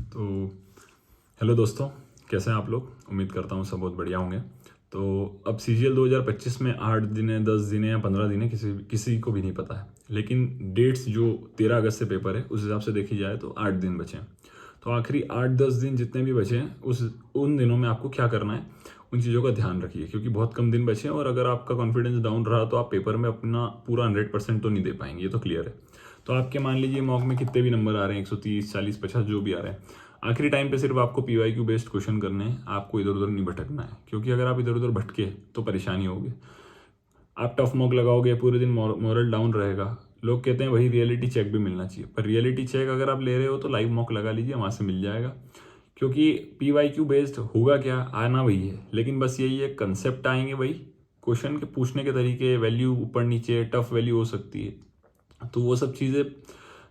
तो हेलो दोस्तों, कैसे हैं आप लोग। उम्मीद करता हूँ सब बहुत बढ़िया होंगे। तो अब सीजीएल 2025 में 8 दिन है, 10 दिन है या 15 दिन है, किसी को भी नहीं पता है। लेकिन डेट्स जो 13 अगस्त से पेपर है उस हिसाब से देखी जाए तो 8 दिन बचे हैं। तो आखिरी 8-10 दिन जितने भी बचे हैं उन दिनों में आपको क्या करना है, उन चीज़ों का ध्यान रखिए, क्योंकि बहुत कम दिन बचे हैं और अगर आपका कॉन्फिडेंस डाउन रहा तो आप पेपर में अपना पूरा 100% तो नहीं दे पाएंगे, ये तो क्लियर है। तो आपके मान लीजिए मॉक में कितने भी नंबर आ रहे हैं, 130, 40, 50 जो भी आ रहे हैं, आखिरी टाइम पे सिर्फ आपको पीवाईक्यू बेस्ड क्वेश्चन करने हैं। आपको इधर उधर नहीं भटकना है, क्योंकि अगर आप इधर उधर भटके तो परेशानी होगी। आप टफ मॉक लगाओगे, पूरे दिन मोरल डाउन रहेगा। लोग कहते हैं वही रियलिटी चेक भी मिलना चाहिए, पर रियलिटी चेक अगर आप ले रहे हो तो लाइव मॉक लगा लीजिए, वहाँ से मिल जाएगा। क्योंकि पीवाईक्यू बेस्ड होगा क्या, आना वही है, लेकिन बस यही है, कंसेप्ट आएंगे वही, क्वेश्चन के पूछने के तरीके, वैल्यू ऊपर नीचे, टफ वैल्यू हो सकती है, तो वो सब चीज़ें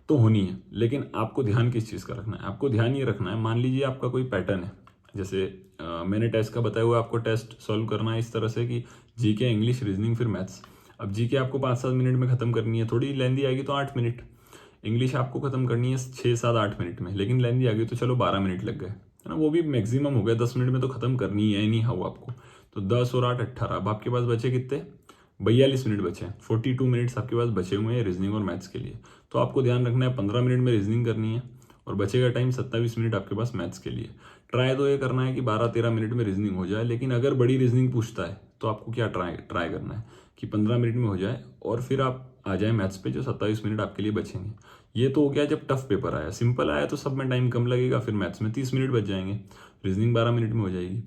तो होनी है। लेकिन आपको ध्यान किस चीज़ का रखना है, आपको ध्यान ये रखना है, मान लीजिए आपका कोई पैटर्न है, जैसे मैंने टेस्ट का बताया हुआ, आपको टेस्ट सॉल्व करना है इस तरह से कि जीके, इंग्लिश, रीजनिंग, फिर मैथ्स। अब जीके आपको 5-7 मिनट में खत्म करनी है, थोड़ी लेंदी आएगी तो 8 मिनट। इंग्लिश आपको खत्म करनी है 6-7-8 मिनट में, लेकिन लेंदी आ गई तो चलो 12 मिनट लग गए, है ना, वो भी मैक्सिमम हो गया। 10 मिनट में तो खत्म करनी है नहीं हाउ आपको, तो 10 और 8 18। अब आपके पास बचे कितने, 42 मिनट बचे हैं। 42 मिनट्स आपके पास बचे हुए हैं रीजनिंग और मैथ्स के लिए। तो आपको ध्यान रखना है 15 मिनट में रीजनिंग करनी है और बचेगा टाइम 27 मिनट आपके पास मैथ्स के लिए। ट्राई तो ये करना है कि 12-13 मिनट में रीजनिंग हो जाए, लेकिन अगर बड़ी रीजनिंग पूछता है तो आपको क्या ट्राई करना है कि 15 मिनट में हो जाए और फिर आप आ जाए मैथ्स पे, जो 27 मिनट आपके लिए बचेंगे। ये तो हो गया जब टफ पेपर आया, सिंपल आया तो सब में टाइम कम लगेगा, फिर मैथ्स में 30 मिनट बच जाएंगे, रीजनिंग 12 मिनट में हो जाएगी।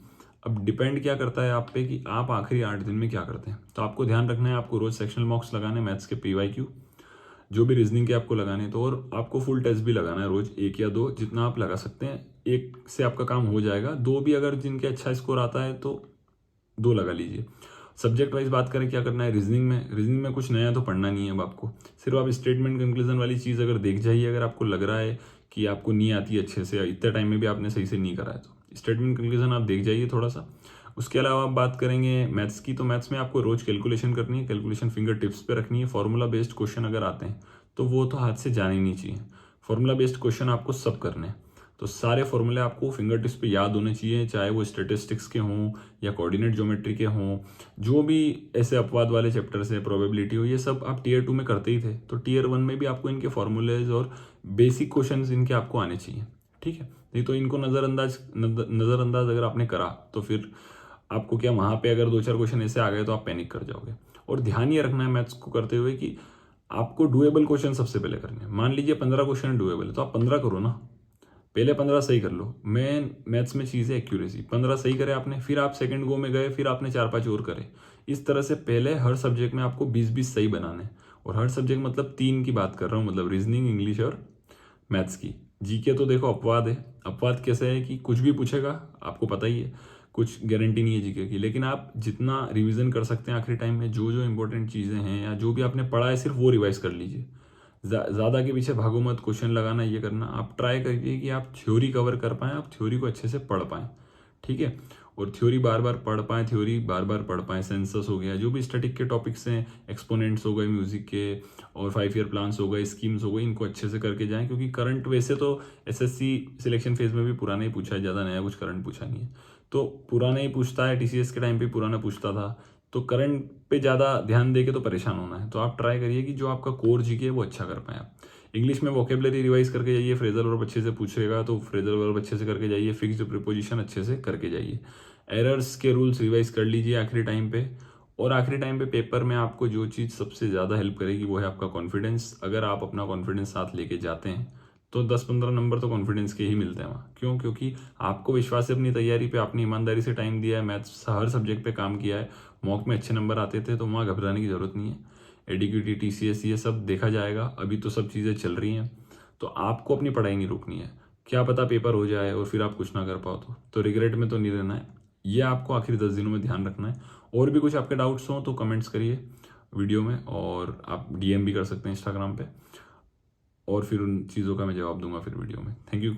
अब डिपेंड क्या करता है आप पे कि आप आखिरी 8 दिन में क्या करते हैं। तो आपको ध्यान रखना है, आपको रोज सेक्शनल मॉक्स लगाने, मैथ्स के पीवाईक्यू, जो भी रीजनिंग के आपको लगाने, तो और आपको फुल टेस्ट भी लगाना है रोज, 1 या 2 जितना आप लगा सकते हैं। 1 से आपका काम हो जाएगा, 2 भी अगर जिनके अच्छा स्कोर आता है तो 2 लगा लीजिए। सब्जेक्ट वाइज बात करें क्या करना है, रीजनिंग में कुछ नया तो पढ़ना नहीं है अब आपको, सिर्फ आप स्टेटमेंट कंक्लूजन वाली चीज़ अगर देख जाइए। अगर आपको लग रहा है कि आपको नहीं आती अच्छे से, इतने टाइम में भी आपने सही से नहीं करा है, तो स्टेटमेंट कंक्लूजन आप देख जाइए थोड़ा सा। उसके अलावा आप बात करेंगे मैथ्स की, तो मैथ्स में आपको रोज कैलकुलेशन करनी है, कैलकुलेशन फिंगर टिप्स पे रखनी है। फॉर्मूला बेस्ड क्वेश्चन अगर आते हैं तो वो तो हाथ से जाने नहीं चाहिए। फॉर्मूला बेस्ड क्वेश्चन आपको सब करने हैं, तो सारे फॉर्मूले आपको फिंगर टिप्स पे याद होने चाहिए, चाहे वो स्टेटिस्टिक्स के हों या कोऑर्डिनेट ज्योमेट्री के हों, जो भी ऐसे अपवाद वाले चैप्टर से, प्रोबेबिलिटी हो, ये सब आप टीयर 2 में करते ही थे, तो टीयर 1 में भी आपको इनके फॉर्मूलेज और बेसिक क्वेश्चंस इनके आपको आने चाहिए। ठीक है, नहीं तो इनको नज़रअंदाज अगर आपने करा तो फिर आपको क्या, वहाँ पे अगर 2-4 क्वेश्चन ऐसे आ गए तो आप पैनिक कर जाओगे। और ध्यान ये रखना है मैथ्स को करते हुए कि आपको डुएबल क्वेश्चन सबसे पहले करने हैं। मान लीजिए 15 क्वेश्चन डुएबल है तो आप 15 करो ना, पहले 15 सही कर लो। मेन मैथ्स में चीज़ है एक्यूरेसी। 15 सही करे आपने, फिर आप सेकंड गो में गए, फिर आपने 4-5 और करे। इस तरह से पहले हर सब्जेक्ट में आपको 20-20 सही बनाने, और हर सब्जेक्ट मतलब 3 की बात कर रहा हूँ, मतलब रीजनिंग, इंग्लिश और मैथ्स की। जीके तो देखो अपवाद है। अपवाद कैसे है कि कुछ भी पूछेगा, आपको पता ही है, कुछ गारंटी नहीं है जीके की, लेकिन आप जितना रिवीजन कर सकते हैं आखिरी टाइम में, जो जो इंपॉर्टेंट चीज़ें हैं या जो भी आपने पढ़ा है सिर्फ वो रिवाइज कर लीजिए। ज़्यादा के पीछे भागो मत, क्वेश्चन लगाना ये करना। आप ट्राई करिए कि आप थ्योरी कवर कर पाएँ, आप थ्योरी को अच्छे से पढ़ पाएँ। ठीक है, और थ्योरी बार बार पढ़ पाएँ, थ्योरी बार बार पढ़ पाएँ। सेंसस हो गया, जो भी स्टैटिक के टॉपिक्स हैं, एक्सपोनेंट्स हो गए म्यूजिक के, और 5 ईयर प्लान्स हो गए, स्कीम्स हो गई, इनको अच्छे से करके जाएं। क्योंकि करंट वैसे तो एसएससी सिलेक्शन फेज में भी पुराना ही पूछा है, ज़्यादा नया कुछ करंट पूछा नहीं है, तो पुराना ही पूछता है। टीसीएस के टाइम पे पुराना पूछता था, तो करंट पे ज़्यादा ध्यान दे के तो परेशान होना है। तो आप ट्राई करिए कि जो आपका कोर जीके है वो अच्छा कर पाए आप। इंग्लिश में वोकेबलरी रिवाइज करके जाइए, फ्रेजल वर्ब अच्छे से पूछेगा तो फ्रेजल वर्ब अच्छे से करके जाइए, फिक्स्ड प्रीपोजिशन अच्छे से करके जाइए, एरर्स के रूल्स रिवाइज कर लीजिए आखिरी टाइम पे। और आखिरी टाइम पे पेपर में आपको जो चीज़ सबसे ज़्यादा हेल्प करेगी वो है आपका कॉन्फिडेंस। अगर आप अपना कॉन्फिडेंस साथ लेके जाते हैं तो 10-15 नंबर तो कॉन्फिडेंस के ही मिलते हैं वहाँ। क्यों? क्योंकि आपको विश्वास है अपनी तैयारी पे, आपने ईमानदारी से टाइम दिया है, मैथ्स हर सब्जेक्ट पे काम किया है, मॉक में अच्छे नंबर आते थे, तो वहाँ घबराने की जरूरत नहीं है। एडीक्यूटी, टीसीएस, ये सब देखा जाएगा, अभी तो सब चीज़ें चल रही हैं, तो आपको अपनी पढ़ाई नहीं रोकनी है। क्या पता पेपर हो जाए और फिर आप कुछ ना कर पाओ, तो रिग्रेट में तो नहीं रहना है। ये आपको आखिरी 10 दिनों में ध्यान रखना है। और भी कुछ आपके डाउट्स हों तो कमेंट्स करिए वीडियो में, और आप डीएम भी कर सकते हैं इंस्टाग्राम पे, और फिर उन चीज़ों का मैं जवाब दूंगा फिर वीडियो में। Thank you.